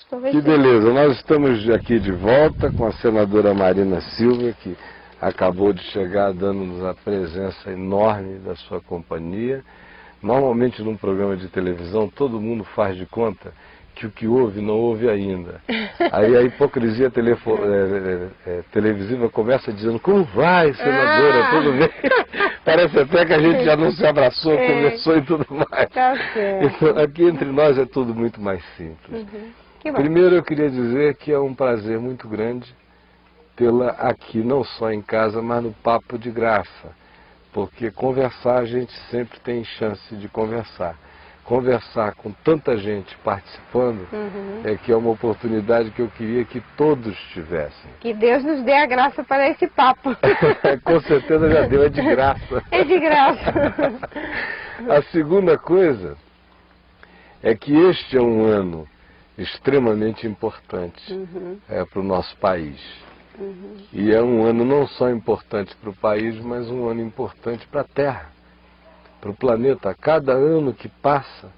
Que beleza, nós estamos aqui de volta com a senadora Marina Silva, que acabou de chegar dando-nos a presença enorme da sua companhia. Normalmente num programa de televisão todo mundo faz de conta que o que ouve não ouve ainda. Aí a hipocrisia televisiva começa dizendo: como vai, senadora, tudo bem? Parece até que a gente já não se abraçou, conversou e tudo mais. Tá certo. Então, aqui entre nós é tudo muito mais simples. Primeiro eu queria dizer que é um prazer muito grande tê-la aqui, não só em casa, mas no Papo de Graça. Porque conversar, a gente sempre tem chance de conversar. Conversar com tanta gente participando é que é uma oportunidade que eu queria que todos tivessem. Que Deus nos dê a graça para esse papo. Com certeza já deu, é de graça. É de graça. A segunda coisa é que este é um ano extremamente importante para o nosso país. E é um ano não só importante para o país, mas um ano importante para a Terra, para o planeta. A cada ano que passa,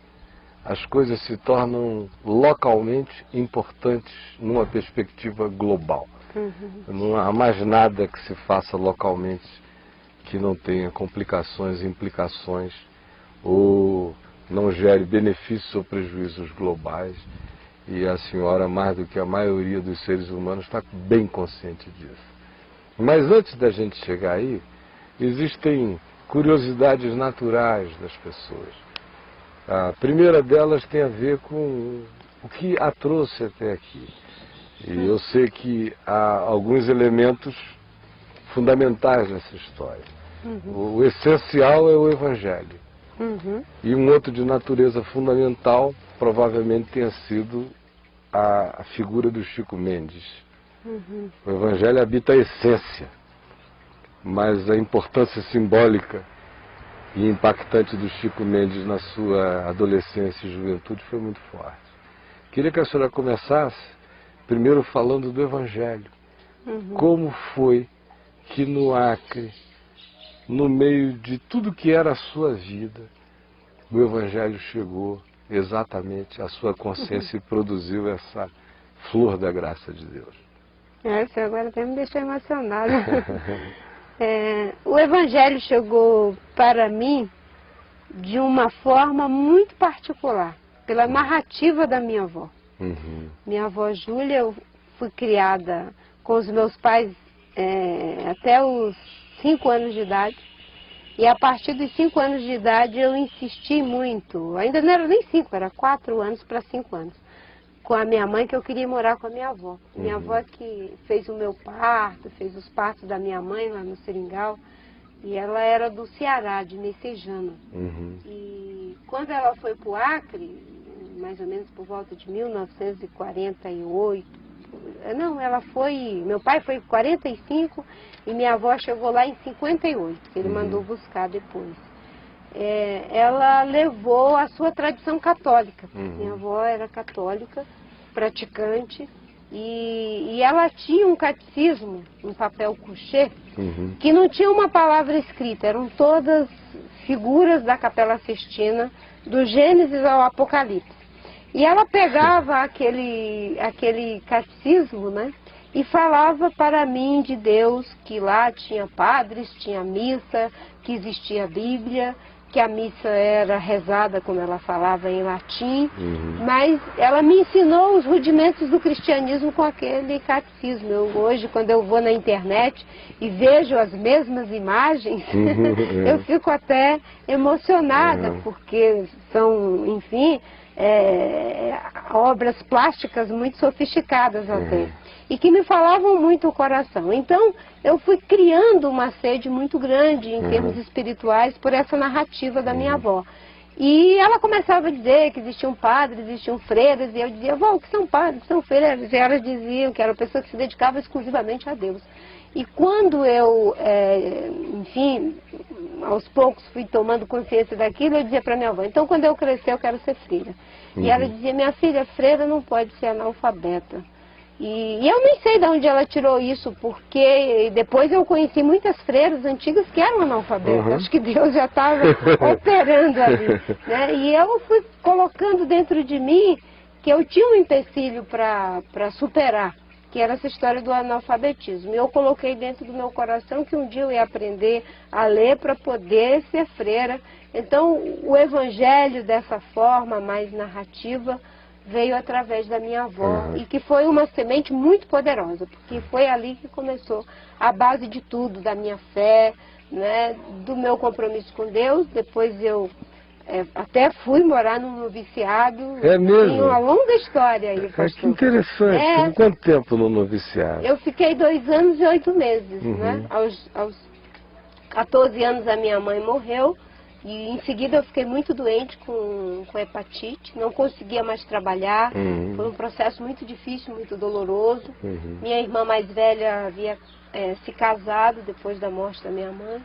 as coisas se tornam localmente importantes numa perspectiva global. Não há mais nada que se faça localmente que não tenha complicações, implicações, ou não gere benefícios ou prejuízos globais. E a senhora, mais do que a maioria dos seres humanos, está bem consciente disso. Mas antes da gente chegar aí, existem curiosidades naturais das pessoas. A primeira delas tem a ver com o que a trouxe até aqui. E eu sei que há alguns elementos fundamentais nessa história. O essencial é o Evangelho. E um outro de natureza fundamental provavelmente tenha sido a figura do Chico Mendes. O Evangelho habita a essência, mas a importância simbólica e impactante do Chico Mendes na sua adolescência e juventude foi muito forte. Queria que a senhora começasse primeiro falando do Evangelho. Como foi que no Acre, no meio de tudo que era a sua vida, o Evangelho chegou exatamente à sua consciência e produziu essa flor da graça de Deus? Isso agora até me deixou emocionada. O Evangelho chegou para mim de uma forma muito particular, pela narrativa da minha avó. Minha avó Júlia, eu fui criada com os meus pais até os 5 anos de idade. E a partir dos 5 anos de idade eu insisti muito, ainda não era nem 5, era 4 anos para 5 anos, com a minha mãe, que eu queria morar com a minha avó. Minha avó que fez o meu parto, fez os partos da minha mãe lá no Seringal, e ela era do Ceará, de Messejana. E quando ela foi para o Acre, mais ou menos por volta de 1948, meu pai foi em 45 e minha avó chegou lá em 58, que ele mandou buscar depois. Ela levou a sua tradição católica. Minha avó era católica, praticante, e ela tinha um catecismo, um papel couché, que não tinha uma palavra escrita, eram todas figuras da Capela Sistina, do Gênesis ao Apocalipse. E ela pegava aquele catecismo, né, e falava para mim de Deus, que lá tinha padres, tinha missa, que existia Bíblia, que a missa era rezada, como ela falava, em latim, mas ela me ensinou os rudimentos do cristianismo com aquele catecismo. Hoje, quando eu vou na internet e vejo as mesmas imagens, eu fico até emocionada, porque são, enfim, obras plásticas muito sofisticadas até, e que me falavam muito o coração. Então, eu fui criando uma sede muito grande em termos espirituais por essa narrativa da minha avó. E ela começava a dizer que existiam padres, existiam freiras, e eu dizia: avó, o que são padres, o que são freiras? E elas diziam que eram pessoas que se dedicavam exclusivamente a Deus. E quando eu, enfim, aos poucos fui tomando consciência daquilo, eu dizia para minha avó: então quando eu crescer eu quero ser freira. E ela dizia: minha filha, freira não pode ser analfabeta. E eu nem sei de onde ela tirou isso, porque depois eu conheci muitas freiras antigas que eram analfabetas. Acho que Deus já estava operando ali, né? E eu fui colocando dentro de mim que eu tinha um empecilho para superar, que era essa história do analfabetismo. E eu coloquei dentro do meu coração que um dia eu ia aprender a ler para poder ser freira. Então, o evangelho dessa forma mais narrativa veio através da minha avó, e que foi uma semente muito poderosa, porque foi ali que começou a base de tudo, da minha fé, né, do meu compromisso com Deus. Depois eu até fui morar num noviciado. É mesmo? Tem uma longa história aí, pastor. Que interessante. Quanto tempo no noviciado? Eu fiquei 2 anos e 8 meses, né? Aos 14 anos a minha mãe morreu, e em seguida eu fiquei muito doente com hepatite, não conseguia mais trabalhar, foi um processo muito difícil, muito doloroso. Minha irmã mais velha havia se casado depois da morte da minha mãe,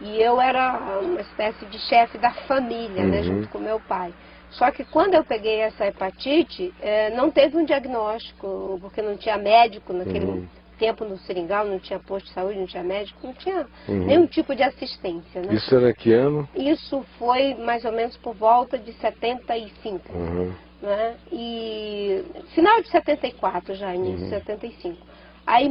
e eu era uma espécie de chefe da família, né, junto com meu pai. Só que quando eu peguei essa hepatite, não teve um diagnóstico, porque não tinha médico naquele tempo no Seringal, não tinha posto de saúde, não tinha médico, não tinha nenhum tipo de assistência, né? Isso era que ano? Isso foi mais ou menos por volta de 75, né? E final de 74 já, início de 75. Aí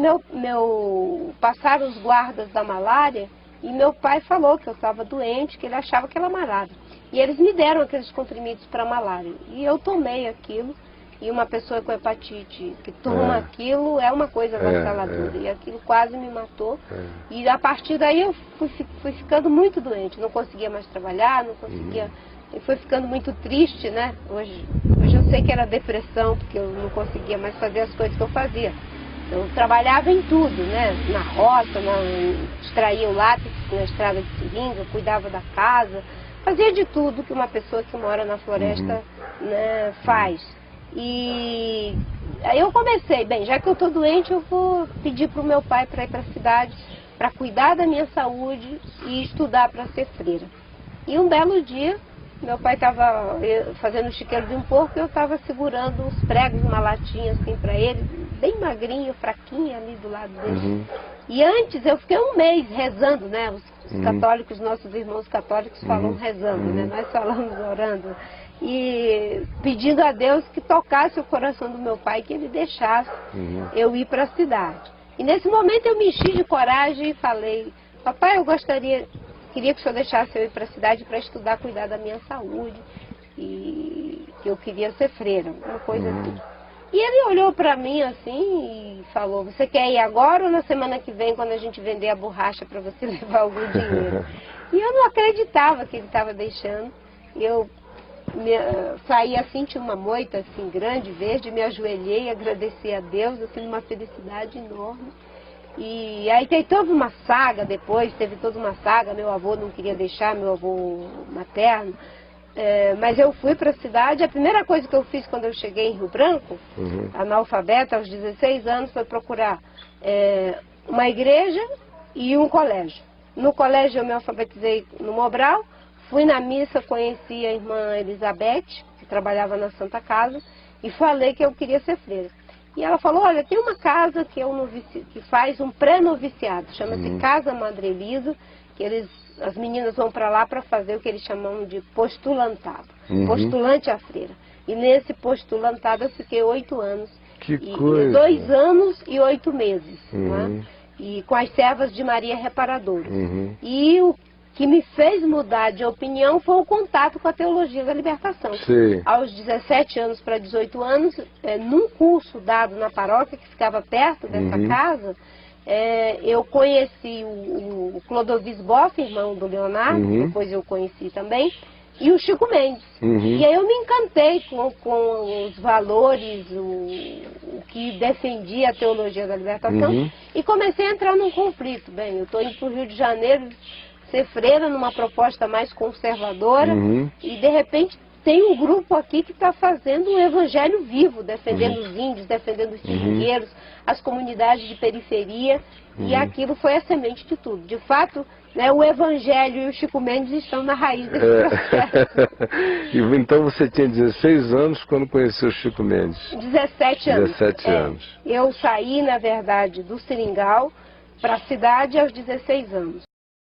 passaram os guardas da malária, e meu pai falou que eu estava doente, que ele achava que era malária. E eles me deram aqueles comprimidos para malária. E eu tomei aquilo. E uma pessoa com hepatite que toma aquilo é uma coisa avassaladora. E aquilo quase me matou. E a partir daí eu fui ficando muito doente. Não conseguia mais trabalhar, não conseguia... E foi ficando muito triste, né? Hoje eu sei que era depressão, porque eu não conseguia mais fazer as coisas que eu fazia. Eu trabalhava em tudo, né? Na roça, extraía o látex na estrada de seringa, cuidava da casa, fazia de tudo que uma pessoa que mora na floresta, né, faz. E aí eu comecei, bem, já que eu estou doente, eu vou pedir para o meu pai para ir para a cidade, para cuidar da minha saúde e estudar para ser freira. E um belo dia, meu pai estava fazendo o chiqueiro de um porco, e eu estava segurando uns pregos, uma latinha assim para ele, bem magrinho, fraquinho ali do lado dele. E antes eu fiquei um mês rezando, né? Os católicos, nossos irmãos católicos falam rezando, né? Nós falamos orando. E pedindo a Deus que tocasse o coração do meu pai, que ele deixasse eu ir para a cidade. E nesse momento eu me enchi de coragem e falei: papai, queria que o senhor deixasse eu ir para a cidade para estudar, cuidar da minha saúde, e que eu queria ser freira, uma coisa assim. E ele olhou para mim assim e falou: você quer ir agora ou na semana que vem, quando a gente vender a borracha, para você levar algum dinheiro? E eu não acreditava que ele estava deixando. Eu saí assim, tinha uma moita assim grande, verde, me ajoelhei, agradeci a Deus, assim, uma felicidade enorme. E aí teve toda uma saga depois, meu avô não queria deixar, meu avô materno, mas eu fui para a cidade. A primeira coisa que eu fiz quando eu cheguei em Rio Branco, analfabeta, aos 16 anos, foi procurar uma igreja e um colégio. No colégio eu me alfabetizei no Mobral. Fui na missa, conheci a irmã Elizabeth, que trabalhava na Santa Casa, e falei que eu queria ser freira. E ela falou: olha, tem uma casa que faz um pré-noviciado, chama-se Casa Madre Elisa, que as meninas vão para lá para fazer o que eles chamam de postulantado, postulante à freira. E nesse postulantado eu fiquei 8 anos, que coisa. 2 anos e 8 meses, né? E com as servas de Maria Reparadora. E o que me fez mudar de opinião foi o contato com a teologia da libertação. Sim. Aos 17 anos para 18 anos, num curso dado na paróquia, que ficava perto dessa casa, eu conheci o Clodovis Boff, irmão do Leonardo, depois eu conheci também, e o Chico Mendes. E aí eu me encantei com os valores, o que defendia a teologia da libertação, e comecei a entrar num conflito. Bem, eu estou indo para o Rio de Janeiro ser freira numa proposta mais conservadora, e de repente tem um grupo aqui que está fazendo um evangelho vivo, defendendo os índios, defendendo os seringueiros, as comunidades de periferia, e aquilo foi a semente de tudo. De fato, né, o evangelho e o Chico Mendes estão na raiz desse processo. Então você tinha 16 anos quando conheceu o Chico Mendes? 17 anos. 17 anos. Eu saí, na verdade, do Seringal para a cidade aos 16 anos.